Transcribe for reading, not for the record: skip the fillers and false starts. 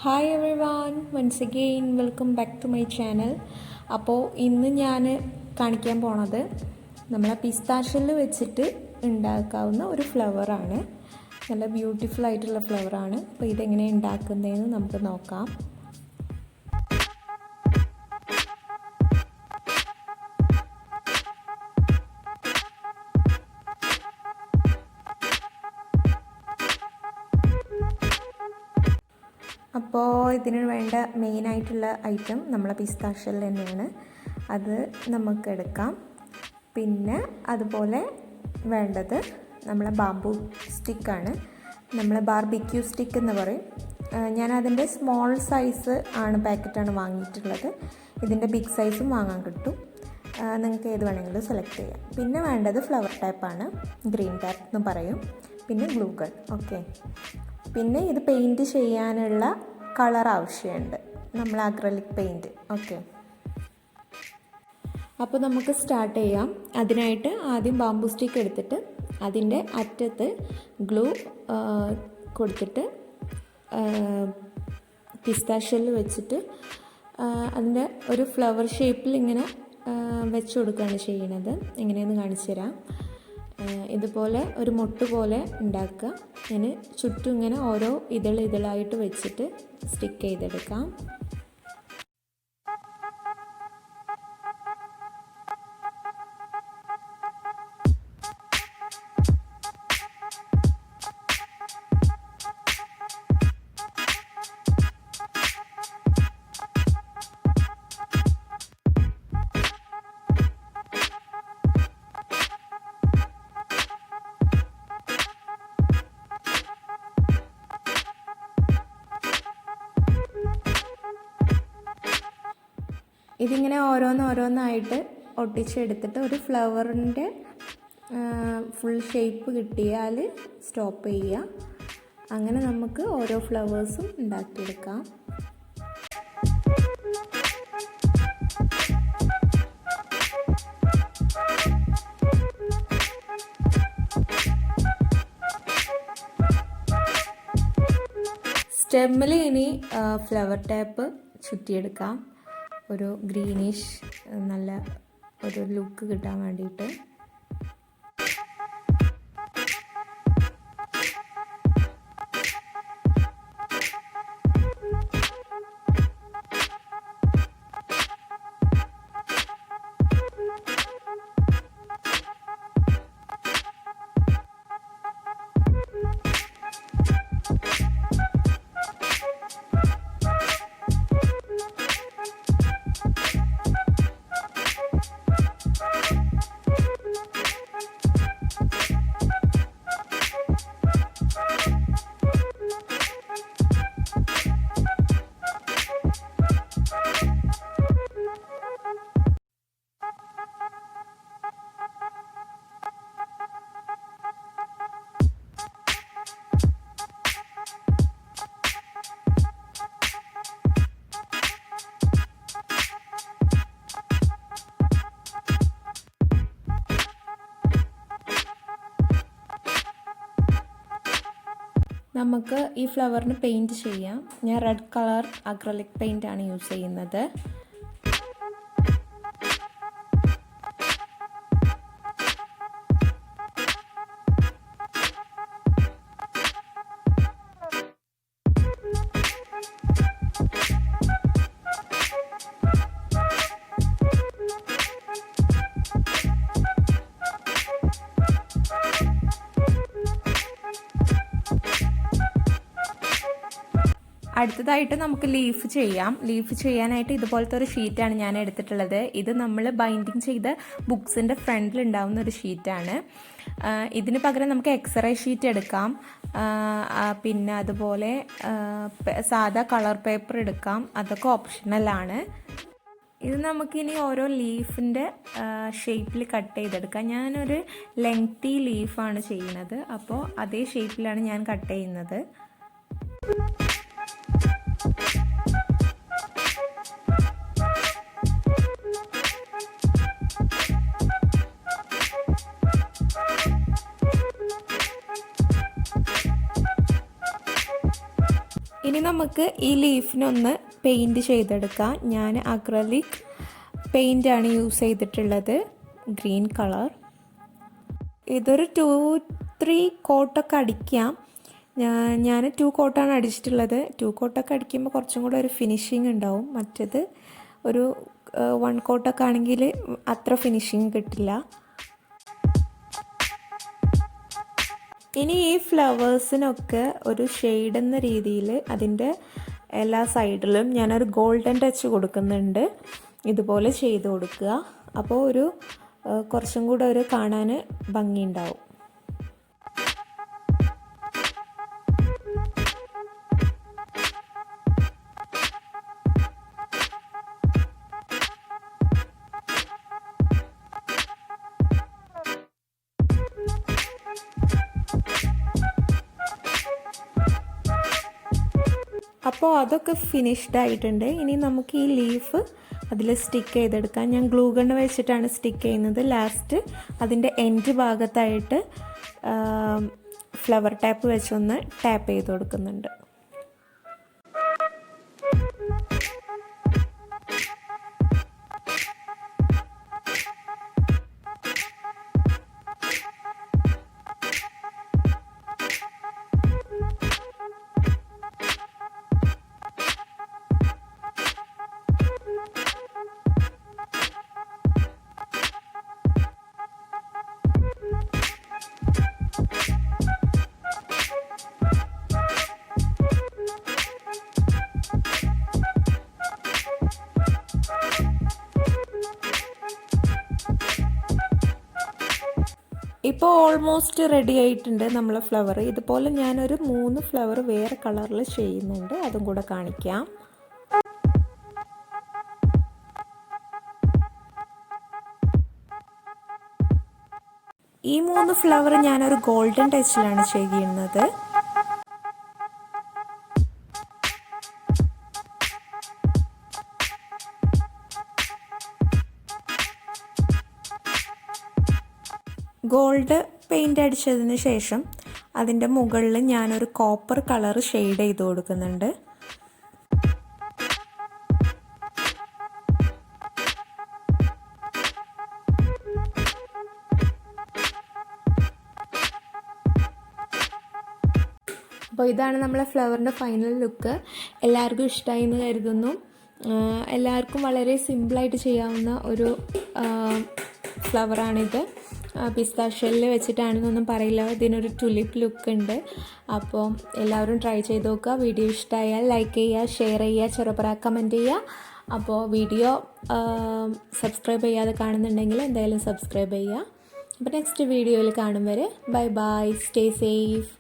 Hi everyone, once again welcome back to my channel. അപ്പോൾ ഇന്ന് ഞാൻ കാണിക്കാൻ പോണത് നമ്മളെ പിസ്താഷ്യൽ വെച്ചിട്ട് ഉണ്ടാക്കാവുന്ന ഒരു ഫ്ലവറാണ്. നല്ല ബ്യൂട്ടിഫുൾ ആയിട്ടുള്ള ഫ്ലവറാണ്. അപ്പോൾ ഇതെങ്ങനെ ഉണ്ടാക്കുന്നതെന്ന് നമുക്ക് നോക്കാം. അപ്പോൾ ഇതിന് വേണ്ട മെയിനായിട്ടുള്ള ഐറ്റം നമ്മളെ പിസ്താഷ്യൽ തന്നെയാണ്. അത് നമുക്ക് എടുക്കാം. പിന്നെ അതുപോലെ വേണ്ടത് നമ്മളെ ബാംബു സ്റ്റിക്കാണ്. നമ്മളെ ബാർബിക്യൂ സ്റ്റിക്ക് എന്ന് പറയും. ഞാൻ അതിൻ്റെ സ്മോൾ സൈസ് പാക്കറ്റാണ് വാങ്ങിയിട്ടുള്ളത്. ഇതിൻ്റെ ബിഗ് സൈസും വാങ്ങാൻ കിട്ടും. നിങ്ങൾക്ക് ഏത് വേണമെങ്കിലും സെലക്ട് ചെയ്യാം. പിന്നെ വേണ്ടത് ഫ്ലവർ ടൈപ്പാണ്, ഗ്രീൻ ടൈപ്പ് എന്ന് പറയും. പിന്നെ ഗ്ലൂ ഗൺ. ഓക്കെ, പിന്നെ ഇത് പെയിൻറ്റ് ചെയ്യാനുള്ള കളർ ആവശ്യമുണ്ട്, നമ്മൾ അക്രലിക് പെയിൻറ്റ്. ഓക്കെ, അപ്പോൾ നമുക്ക് സ്റ്റാർട്ട് ചെയ്യാം. അതിനായിട്ട് ആദ്യം ബാംബു സ്റ്റിക്ക് എടുത്തിട്ട് അതിൻ്റെ അറ്റത്ത് ഗ്ലൂ കൊടുത്തിട്ട് പിസ്താഷ്യൽ വെച്ചിട്ട് അതിൻ്റെ ഒരു ഫ്ലവർ ഷേപ്പിൽ ഇങ്ങനെ വെച്ച് കൊടുക്കുകയാണ് ചെയ്യുന്നത്. എങ്ങനെയെന്ന് കാണിച്ചു തരാം. ഇതുപോലെ ഒരു മൊട്ട് പോലെ ഉണ്ടാക്കുക. അതിന് ചുറ്റും ഇങ്ങനെ ഓരോ ഇതളായിട്ട് വെച്ചിട്ട് സ്റ്റിക്ക് ചെയ്തെടുക്കാം. ഇതിങ്ങനെ ഓരോന്നായിട്ട് ഒട്ടിച്ചെടുത്തിട്ട് ഒരു ഫ്ലവറിൻ്റെ ഫുൾ ഷേപ്പ് കിട്ടിയാൽ സ്റ്റോപ്പ് ചെയ്യുക. അങ്ങനെ നമുക്ക് ഓരോ ഫ്ലവേഴ്സും ഉണ്ടാക്കിയെടുക്കാം. സ്റ്റെമ്മിൽ ഇനി ഫ്ലവർ ടൈപ്പ് ചുറ്റിയെടുക്കാം. ഒരു ഗ്രീനിഷ് നല്ല ഒരു ലുക്ക് കിട്ടാൻ വേണ്ടിയിട്ട്. നമുക്ക് ഈ ഫ്ലവറിന് പെയിൻറ്റ് ചെയ്യാം. ഞാൻ റെഡ് കളർ അക്രലിക് പെയിൻ്റ് ആണ് യൂസ് ചെയ്യുന്നത്. അടുത്തതായിട്ട് നമുക്ക് ലീഫ് ചെയ്യാം. ലീഫ് ചെയ്യാനായിട്ട് ഇതുപോലത്തെ ഒരു ഷീറ്റാണ് ഞാൻ എടുത്തിട്ടുള്ളത്. ഇത് നമ്മൾ ബൈൻഡിങ് ചെയ്ത ബുക്സിൻ്റെ ഫ്രണ്ടിൽ ഉണ്ടാവുന്ന ഒരു ഷീറ്റാണ്. ഇതിന് പകരം നമുക്ക് എക്സ്റേ ഷീറ്റ് എടുക്കാം. പിന്നെ അതുപോലെ സാധാ കളർ പേപ്പർ എടുക്കാം. അതൊക്കെ ഓപ്ഷണലാണ്. ഇത് നമുക്കിനി ഓരോ ലീഫിൻ്റെ ഷേപ്പിൽ കട്ട് ചെയ്തെടുക്കാം. ഞാനൊരു ലെങ്തി ലീഫാണ് ചെയ്യുന്നത്. അപ്പോൾ അതേ ഷേപ്പിലാണ് ഞാൻ കട്ട് ചെയ്യുന്നത്. ഇനി നമുക്ക് ഈ ലീഫിനൊന്ന് പെയിൻറ്റ് ചെയ്തെടുക്കാം. ഞാൻ അക്രലിക് പെയിൻ്റാണ് യൂസ് ചെയ്തിട്ടുള്ളത്, ഗ്രീൻ കളർ. ഇതൊരു 2-3 കോട്ടൊക്കെ അടിക്കാം. ഞാൻ 2 കോട്ടാണ് അടിച്ചിട്ടുള്ളത്. 2 കോട്ടൊക്കെ അടിക്കുമ്പോൾ കുറച്ചും കൂടെ ഒരു ഫിനിഷിങ് ഉണ്ടാവും. മറ്റേത് ഒരു 1 കോട്ടൊക്കെ ആണെങ്കിൽ അത്ര ഫിനിഷിങ് കിട്ടില്ല. ഇനി ഈ ഫ്ലവേഴ്സിനൊക്കെ ഒരു ഷെയ്ഡ് എന്ന രീതിയിൽ അതിൻ്റെ എല്ലാ സൈഡിലും ഞാനൊരു ഗോൾഡൻ ടച്ച് കൊടുക്കുന്നുണ്ട്. ഇതുപോലെ ചെയ്ത് കൊടുക്കുക. അപ്പോൾ ഒരു കുറച്ചും കൂടെ ഒരു കാണാൻ ഭംഗിയുണ്ടാവും. അപ്പോൾ അതൊക്കെ ഫിനിഷ്ഡ് ആയിട്ടുണ്ട്. ഇനി നമുക്ക് ഈ ലീഫ് അതിൽ സ്റ്റിക്ക് ചെയ്തെടുക്കാം. ഞാൻ ഗ്ലൂ ഗണ്ണ് വെച്ചിട്ടാണ് സ്റ്റിക്ക് ചെയ്യുന്നത്. ലാസ്റ്റ് അതിൻ്റെ എൻഡ് ഭാഗത്തായിട്ട് ഫ്ലവർ ടാപ്പ് വെച്ചൊന്ന് ടാപ്പ് ചെയ്ത് കൊടുക്കുന്നുണ്ട്. ഇപ്പോൾ ഓൾമോസ്റ്റ് റെഡി ആയിട്ടുണ്ട് നമ്മളെ ഫ്ലവർ. ഇതുപോലെ ഞാനൊരു 3 ഫ്ലവർ വേറെ കളറിൽ ചെയ്യുന്നുണ്ട്, അതും കൂടെ കാണിക്കാം. ഈ 3 ഫ്ലവർ ഞാനൊരു ഗോൾഡൻ ടച്ചിലാണ് ചെയ്യുന്നത്. ഗോൾഡ് പെയിൻ്റ് അടിച്ചതിന് ശേഷം അതിൻ്റെ മുകളിൽ ഞാനൊരു കോപ്പർ കളർ ഷെയ്ഡ് ചെയ്ത് കൊടുക്കുന്നുണ്ട്. അപ്പോൾ ഇതാണ് നമ്മളെ ഫ്ലവറിൻ്റെ ഫൈനൽ ലുക്ക്. എല്ലാവർക്കും ഇഷ്ടമായി എന്ന് കരുതുന്നു. എല്ലാവർക്കും വളരെ സിമ്പിളായിട്ട് ചെയ്യാവുന്ന ഒരു ഫ്ലവറാണിത്. പിസ്താഷ്യലിൽ വെച്ചിട്ടാണെന്നൊന്നും പറയില്ല, ഇതിനൊരു ടുലിപ്പ് ലുക്ക് ഉണ്ട്. അപ്പോൾ എല്ലാവരും ട്രൈ ചെയ്ത് നോക്കുക. വീഡിയോ ഇഷ്ടമായാൽ ലൈക്ക് ചെയ്യുക, ഷെയർ ചെയ്യുക, ചെറുപറ കമൻറ്റ് ചെയ്യുക. അപ്പോൾ വീഡിയോ സബ്സ്ക്രൈബ് ചെയ്യാതെ കാണുന്നുണ്ടെങ്കിൽ എന്തായാലും സബ്സ്ക്രൈബ് ചെയ്യുക. അപ്പോൾ നെക്സ്റ്റ് വീഡിയോയിൽ കാണും വരെ ബൈ ബൈ, സ്റ്റേ സേഫ്.